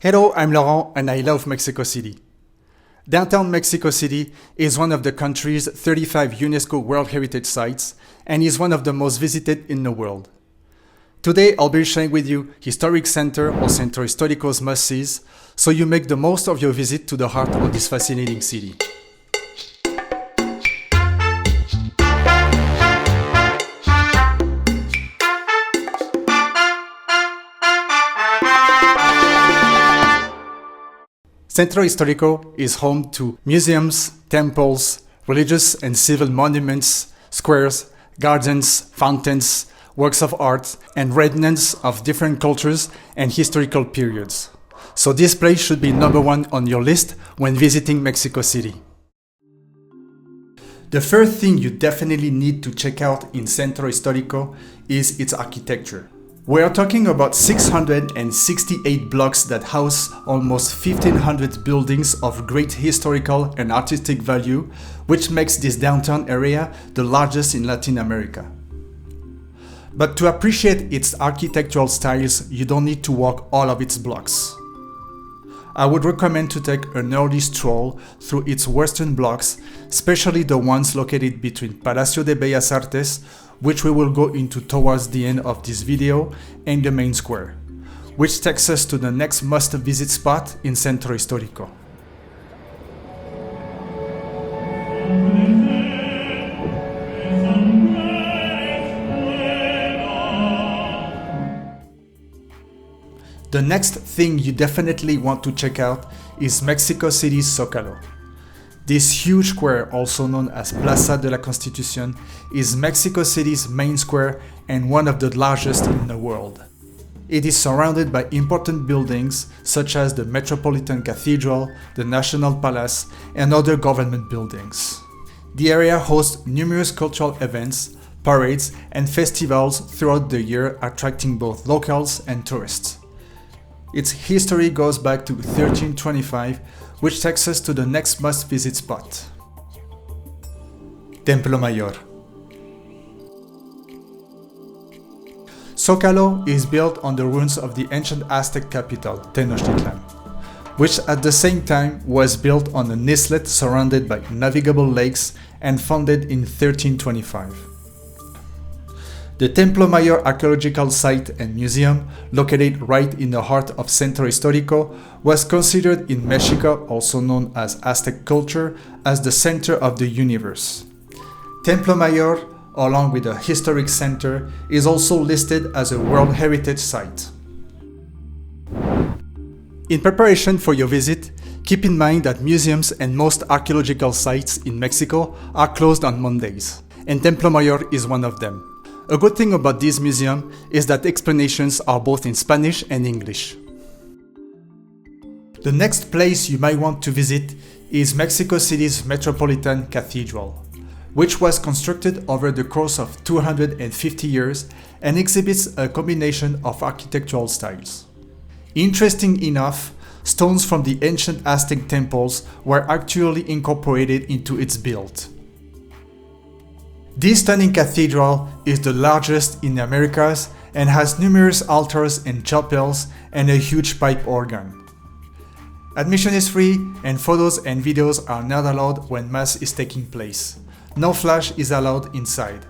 Hello, I'm Laurent and I love Mexico City. Downtown Mexico City is one of the country's 35 UNESCO World Heritage Sites and is one of the most visited in the world. Today I'll be sharing with you Historic Center or Centro Historico's must-sees, so you make the most of your visit to the heart of this fascinating city. Centro Historico is home to museums, temples, religious and civil monuments, squares, gardens, fountains, works of art, and remnants of different cultures and historical periods. So this place should be number one on your list when visiting Mexico City. The first thing you definitely need to check out in Centro Historico is its architecture. We are talking about 668 blocks that house almost 1,500 buildings of great historical and artistic value, which makes this downtown area the largest in Latin America. But to appreciate its architectural styles, you don't need to walk all of its blocks. I would recommend to take an early stroll through its western blocks, especially the ones located between Palacio de Bellas Artes, which we will go into towards the end of this video, and the main square, which takes us to the next must-visit spot in Centro Historico. The next thing you definitely want to check out is Mexico City's Zócalo. This huge square, also known as Plaza de la Constitución, is Mexico City's main square and one of the largest in the world. It is surrounded by important buildings such as the Metropolitan Cathedral, the National Palace, and other government buildings. The area hosts numerous cultural events, parades, and festivals throughout the year, attracting both locals and tourists. Its history goes back to 1325, which takes us to the next must-visit spot. Templo Mayor. Zócalo is built on the ruins of the ancient Aztec capital, Tenochtitlan, which at the same time was built on an islet surrounded by navigable lakes and founded in 1325. The Templo Mayor archaeological site and museum, located right in the heart of Centro Historico, was considered in Mexico, also known as Aztec culture, as the center of the universe. Templo Mayor, along with the Historic Center, is also listed as a World Heritage Site. In preparation for your visit, keep in mind that museums and most archaeological sites in Mexico are closed on Mondays, and Templo Mayor is one of them. A good thing about this museum is that explanations are both in Spanish and English. The next place you might want to visit is Mexico City's Metropolitan Cathedral, which was constructed over the course of 250 years and exhibits a combination of architectural styles. Interesting enough, stones from the ancient Aztec temples were actually incorporated into its build. This stunning cathedral is the largest in the Americas and has numerous altars and chapels and a huge pipe organ. Admission is free and photos and videos are not allowed when Mass is taking place. No flash is allowed inside.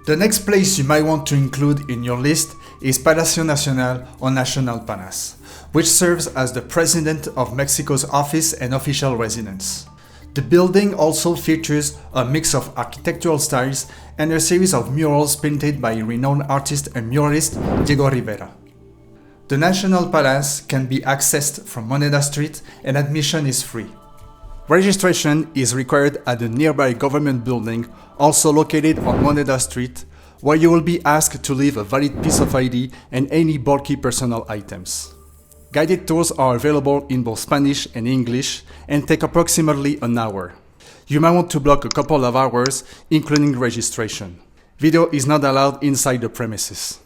The next place you might want to include in your list is Palacio Nacional or National Palace, which serves as the President of Mexico's office and official residence. The building also features a mix of architectural styles and a series of murals painted by renowned artist and muralist Diego Rivera. The National Palace can be accessed from Moneda Street and admission is free. Registration is required at the nearby government building, also located on Moneda Street, where you will be asked to leave a valid piece of ID and any bulky personal items. Guided tours are available in both Spanish and English and take approximately an hour. You might want to block a couple of hours, including registration. Video is not allowed inside the premises.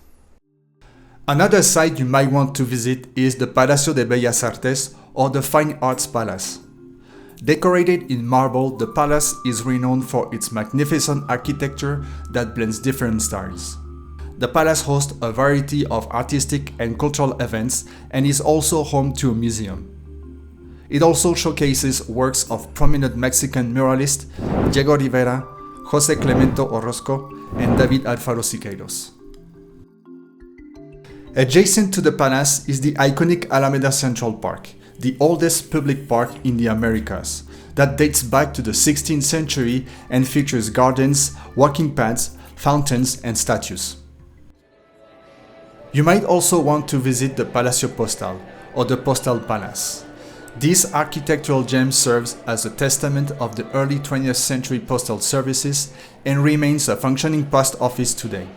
Another site you might want to visit is the Palacio de Bellas Artes or the Fine Arts Palace. Decorated in marble, the palace is renowned for its magnificent architecture that blends different styles. The palace hosts a variety of artistic and cultural events and is also home to a museum. It also showcases works of prominent Mexican muralists Diego Rivera, José Clemente Orozco, and David Alfaro Siqueiros. Adjacent to the palace is the iconic Alameda Central Park, the oldest public park in the Americas, that dates back to the 16th century and features gardens, walking paths, fountains, and statues. You might also want to visit the Palacio Postal, or the Postal Palace. This architectural gem serves as a testament of the early 20th century postal services and remains a functioning post office today.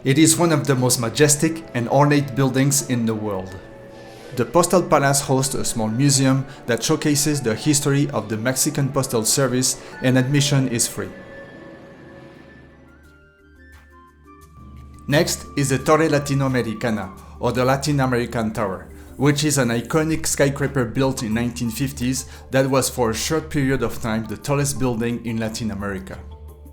It is one of the most majestic and ornate buildings in the world. The Postal Palace hosts a small museum that showcases the history of the Mexican Postal Service, and admission is free. Next is the Torre Latinoamericana, or the Latin American Tower, which is an iconic skyscraper built in 1950s that was for a short period of time the tallest building in Latin America.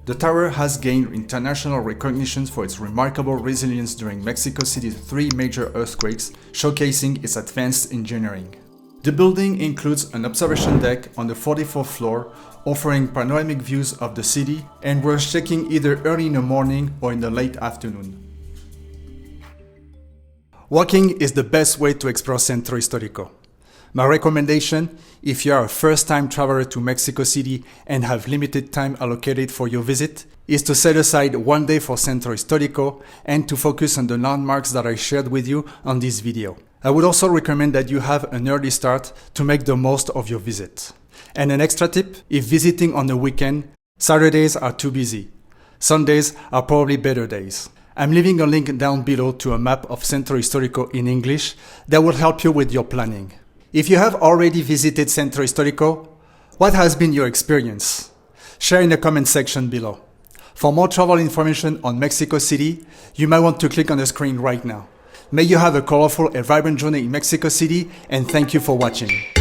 The tower has gained international recognition for its remarkable resilience during Mexico City's 3 major earthquakes, showcasing its advanced engineering. The building includes an observation deck on the 44th floor, offering panoramic views of the city and worth checking either early in the morning or in the late afternoon. Walking is the best way to explore Centro Historico. My recommendation, if you are a first-time traveler to Mexico City and have limited time allocated for your visit, is to set aside one day for Centro Historico and to focus on the landmarks that I shared with you on this video. I would also recommend that you have an early start to make the most of your visit. And an extra tip, if visiting on the weekend, Saturdays are too busy. Sundays are probably better days. I'm leaving a link down below to a map of Centro Historico in English that will help you with your planning. If you have already visited Centro Historico, what has been your experience? Share in the comment section below. For more travel information on Mexico City, you might want to click on the screen right now. May you have a colorful and vibrant journey in Mexico City, and thank you for watching.